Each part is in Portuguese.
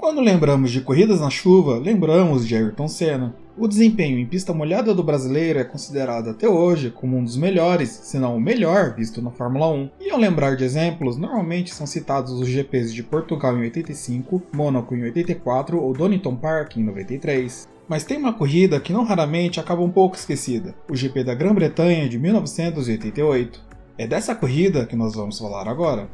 Quando lembramos de corridas na chuva, lembramos de Ayrton Senna. O desempenho em pista molhada do brasileiro é considerado até hoje como um dos melhores, se não o melhor, visto na Fórmula 1. E ao lembrar de exemplos, normalmente são citados os GPs de Portugal em 85, Mônaco em 84 ou Donington Park em 93. Mas tem uma corrida que não raramente acaba um pouco esquecida, o GP da Grã-Bretanha de 1988. É dessa corrida que nós vamos falar agora.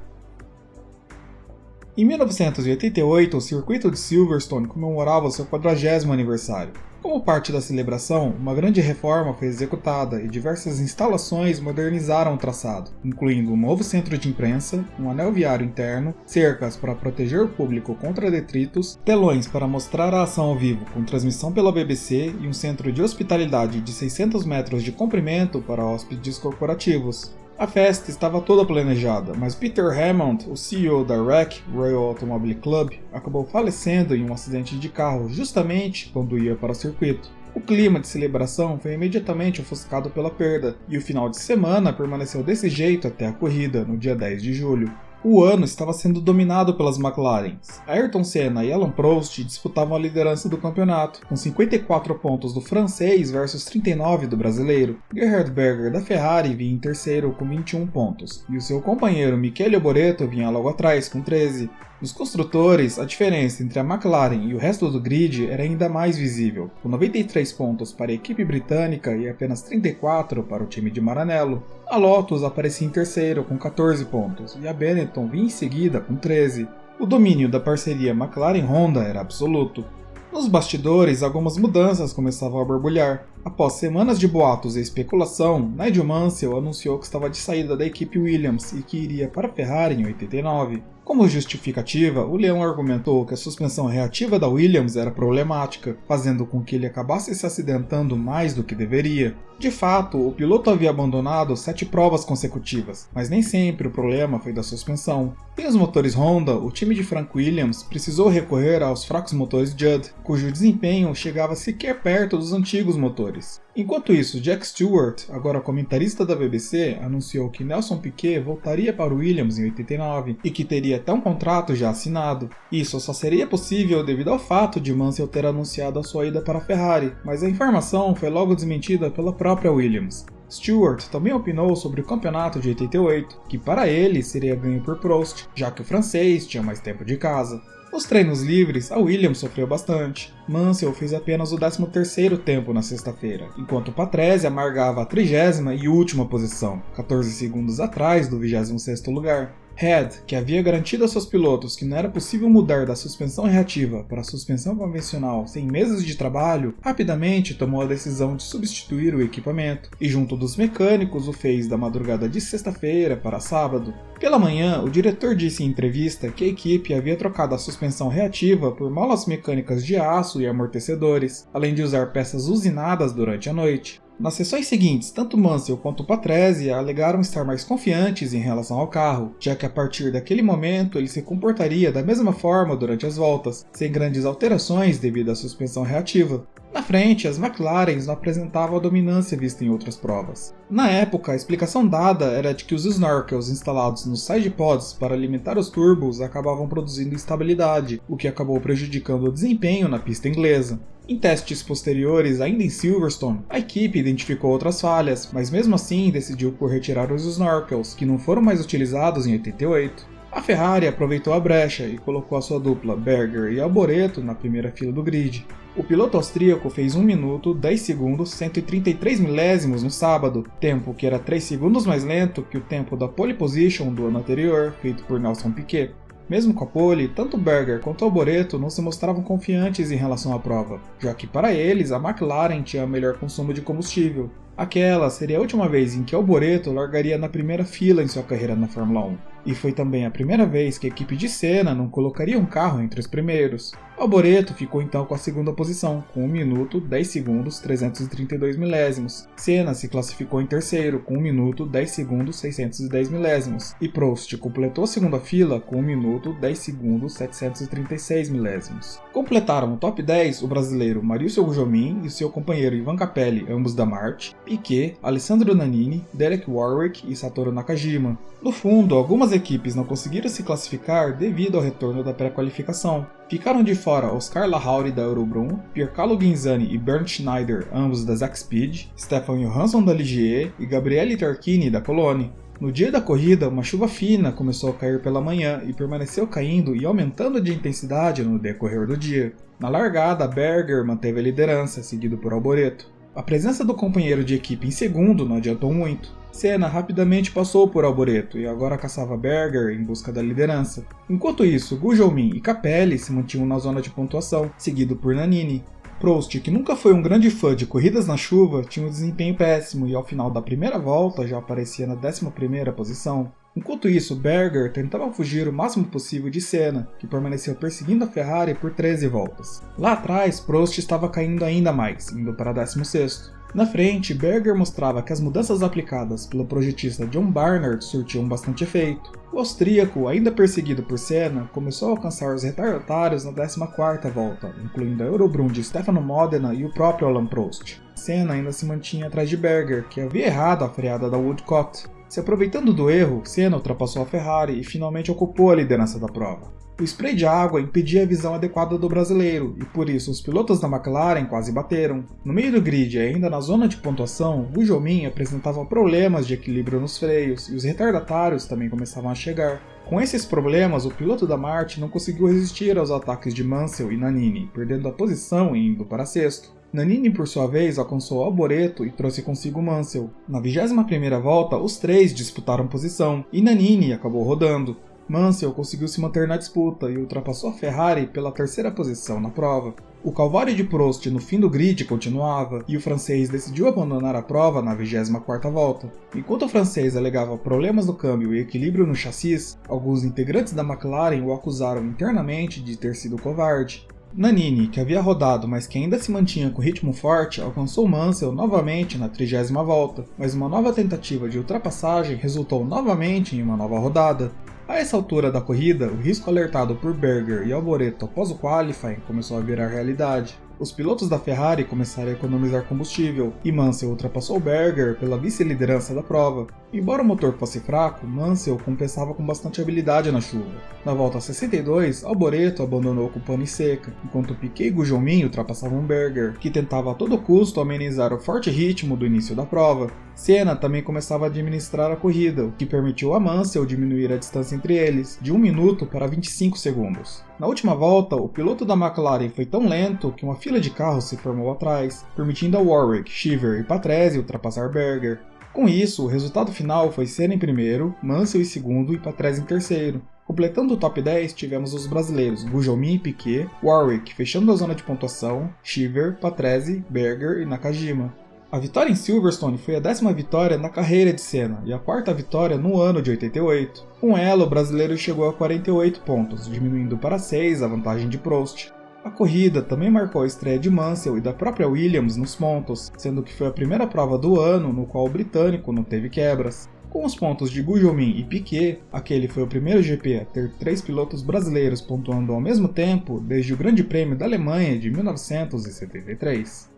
Em 1988, o circuito de Silverstone comemorava seu 40º aniversário. Como parte da celebração, uma grande reforma foi executada e diversas instalações modernizaram o traçado, incluindo um novo centro de imprensa, um anel viário interno, cercas para proteger o público contra detritos, telões para mostrar a ação ao vivo com transmissão pela BBC e um centro de hospitalidade de 600 metros de comprimento para hóspedes corporativos. A festa estava toda planejada, mas Peter Hammond, o CEO da RAC, Royal Automobile Club, acabou falecendo em um acidente de carro justamente quando ia para o circuito. O clima de celebração foi imediatamente ofuscado pela perda, e o final de semana permaneceu desse jeito até a corrida, no dia 10 de julho. O ano estava sendo dominado pelas McLarens. Ayrton Senna e Alain Prost disputavam a liderança do campeonato, com 54 pontos do francês versus 39 do brasileiro. Gerhard Berger da Ferrari vinha em terceiro com 21 pontos, e o seu companheiro Michele Alboreto vinha logo atrás com 13. Nos construtores, a diferença entre a McLaren e o resto do grid era ainda mais visível, com 93 pontos para a equipe britânica e apenas 34 para o time de Maranello. A Lotus aparecia em terceiro com 14 pontos e a Benetton vinha em seguida com 13. O domínio da parceria McLaren-Honda era absoluto. Nos bastidores, algumas mudanças começavam a borbulhar. Após semanas de boatos e especulação, Nigel Mansell anunciou que estava de saída da equipe Williams e que iria para a Ferrari em 89. Como justificativa, o Leão argumentou que a suspensão reativa da Williams era problemática, fazendo com que ele acabasse se acidentando mais do que deveria. De fato, o piloto havia abandonado 7 provas consecutivas, mas nem sempre o problema foi da suspensão. Sem os motores Honda, o time de Frank Williams precisou recorrer aos fracos motores Judd, cujo desempenho chegava sequer perto dos antigos motores. Enquanto isso, Jack Stewart, agora comentarista da BBC, anunciou que Nelson Piquet voltaria para o Williams em 89 e que teria até um contrato já assinado. Isso só seria possível devido ao fato de Mansell ter anunciado a sua ida para a Ferrari, mas a informação foi logo desmentida pela própria Williams. Stewart também opinou sobre o campeonato de 88, que para ele seria ganho por Prost, já que o francês tinha mais tempo de casa. Nos treinos livres, a Williams sofreu bastante. Mansell fez apenas o 13º tempo na sexta-feira, enquanto Patrese amargava a 30ª e última posição, 14 segundos atrás do 26º lugar. Head, que havia garantido a seus pilotos que não era possível mudar da suspensão reativa para a suspensão convencional sem meses de trabalho, rapidamente tomou a decisão de substituir o equipamento, e junto dos mecânicos o fez da madrugada de sexta-feira para sábado. Pela manhã, o diretor disse em entrevista que a equipe havia trocado a suspensão reativa por molas mecânicas de aço e amortecedores, além de usar peças usinadas durante a noite. Nas sessões seguintes, tanto Mansell quanto Patrese alegaram estar mais confiantes em relação ao carro, já que a partir daquele momento ele se comportaria da mesma forma durante as voltas, sem grandes alterações devido à suspensão reativa. Na frente, as McLarens não apresentavam a dominância vista em outras provas. Na época, a explicação dada era de que os snorkels instalados nos sidepods para alimentar os turbos acabavam produzindo instabilidade, o que acabou prejudicando o desempenho na pista inglesa. Em testes posteriores, ainda em Silverstone, a equipe identificou outras falhas, mas mesmo assim decidiu por retirar os snorkels, que não foram mais utilizados em 88. A Ferrari aproveitou a brecha e colocou a sua dupla Berger e Alboreto na primeira fila do grid. O piloto austríaco fez 1 minuto, 10 segundos, 133 milésimos no sábado, tempo que era 3 segundos mais lento que o tempo da pole position do ano anterior, feito por Nelson Piquet. Mesmo com a pole, tanto Berger quanto Alboreto não se mostravam confiantes em relação à prova, já que para eles a McLaren tinha melhor consumo de combustível. Aquela seria a última vez em que Alboreto largaria na primeira fila em sua carreira na Fórmula 1, e foi também a primeira vez que a equipe de Senna não colocaria um carro entre os primeiros. Alboreto ficou então com a segunda posição, com 1 minuto, 10 segundos, 332 milésimos. Senna se classificou em terceiro, com 1 minuto, 10 segundos, 610 milésimos. E Prost completou a segunda fila com 1 minuto, 10 segundos, 736 milésimos. Completaram o top 10 o brasileiro Mauricio Gugelmin e seu companheiro Ivan Capelli, ambos da Marte, Piquet, Alessandro Nannini, Derek Warwick e Satoru Nakajima. No fundo, algumas equipes não conseguiram se classificar devido ao retorno da pré-qualificação. Ficaram de fora Oscar Lahauri da Eurobrum, Piercarlo Ghinzani e Bernd Schneider, ambos da Zack Speed, Stefan Johansson da Ligier e Gabriele Tarquini da Coloni. No dia da corrida, uma chuva fina começou a cair pela manhã e permaneceu caindo e aumentando de intensidade no decorrer do dia. Na largada, Berger manteve a liderança, seguido por Alboreto. A presença do companheiro de equipe em segundo não adiantou muito. Senna rapidamente passou por Alboreto e agora caçava Berger em busca da liderança. Enquanto isso, Gugelmin e Capelli se mantinham na zona de pontuação, seguido por Nannini. Prost, que nunca foi um grande fã de corridas na chuva, tinha um desempenho péssimo e ao final da primeira volta já aparecia na 11ª posição. Enquanto isso, Berger tentava fugir o máximo possível de Senna, que permaneceu perseguindo a Ferrari por 13 voltas. Lá atrás, Prost estava caindo ainda mais, indo para 16º. Na frente, Berger mostrava que as mudanças aplicadas pelo projetista John Barnard surtiam bastante efeito. O austríaco, ainda perseguido por Senna, começou a alcançar os retardatários na 14ª volta, incluindo a Eurobrum de Stefano Modena e o próprio Alain Prost. Senna ainda se mantinha atrás de Berger, que havia errado a freada da Woodcote. Se aproveitando do erro, Senna ultrapassou a Ferrari e finalmente ocupou a liderança da prova. O spray de água impedia a visão adequada do brasileiro e por isso os pilotos da McLaren quase bateram. No meio do grid e ainda na zona de pontuação, Gugelmin apresentava problemas de equilíbrio nos freios e os retardatários também começavam a chegar. Com esses problemas, o piloto da Martin não conseguiu resistir aos ataques de Mansell e Nannini, perdendo a posição e indo para sexto. Nannini, por sua vez, alcançou Alboreto e trouxe consigo Mansell. Na 21ª volta, os três disputaram posição, e Nannini acabou rodando. Mansell conseguiu se manter na disputa e ultrapassou a Ferrari pela 3ª posição na prova. O calvário de Prost no fim do grid continuava, e o francês decidiu abandonar a prova na 24ª volta. Enquanto o francês alegava problemas no câmbio e equilíbrio no chassis, alguns integrantes da McLaren o acusaram internamente de ter sido covarde. Nannini, que havia rodado mas que ainda se mantinha com ritmo forte, alcançou Mansell novamente na 30ª volta, mas uma nova tentativa de ultrapassagem resultou novamente em uma nova rodada. A essa altura da corrida, o risco alertado por Berger e Alboreto após o qualifying começou a virar realidade. Os pilotos da Ferrari começaram a economizar combustível, e Mansell ultrapassou Berger pela vice-liderança da prova. Embora o motor fosse fraco, Mansell compensava com bastante habilidade na chuva. Na volta 62, Alboreto abandonou com pane seca, enquanto Piquet e Gugelmin ultrapassavam Berger, que tentava a todo custo amenizar o forte ritmo do início da prova. Senna também começava a administrar a corrida, o que permitiu a Mansell diminuir a distância entre eles, de 1 minuto para 25 segundos. Na última volta, o piloto da McLaren foi tão lento que uma fila de carros se formou atrás, permitindo a Warwick, Cheever e Patrese ultrapassar Berger. Com isso, o resultado final foi Senna em primeiro, Mansell em segundo e Patrese em terceiro. Completando o top 10, tivemos os brasileiros Gugelmin e Piquet, Warwick fechando a zona de pontuação, Cheever, Patrese, Berger e Nakajima. A vitória em Silverstone foi a 10ª vitória na carreira de Senna e a 4ª vitória no ano de 88. Com ela, o brasileiro chegou a 48 pontos, diminuindo para 6 a vantagem de Prost. A corrida também marcou a estreia de Mansell e da própria Williams nos pontos, sendo que foi a primeira prova do ano no qual o britânico não teve quebras. Com os pontos de Gugelmin e Piquet, aquele foi o primeiro GP a ter 3 pilotos brasileiros pontuando ao mesmo tempo desde o Grande Prêmio da Alemanha de 1973.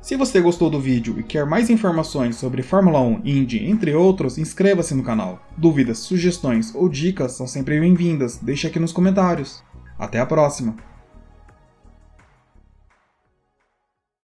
Se você gostou do vídeo e quer mais informações sobre Fórmula 1, Indy, entre outros, inscreva-se no canal. Dúvidas, sugestões ou dicas são sempre bem-vindas, deixe aqui nos comentários. Até a próxima!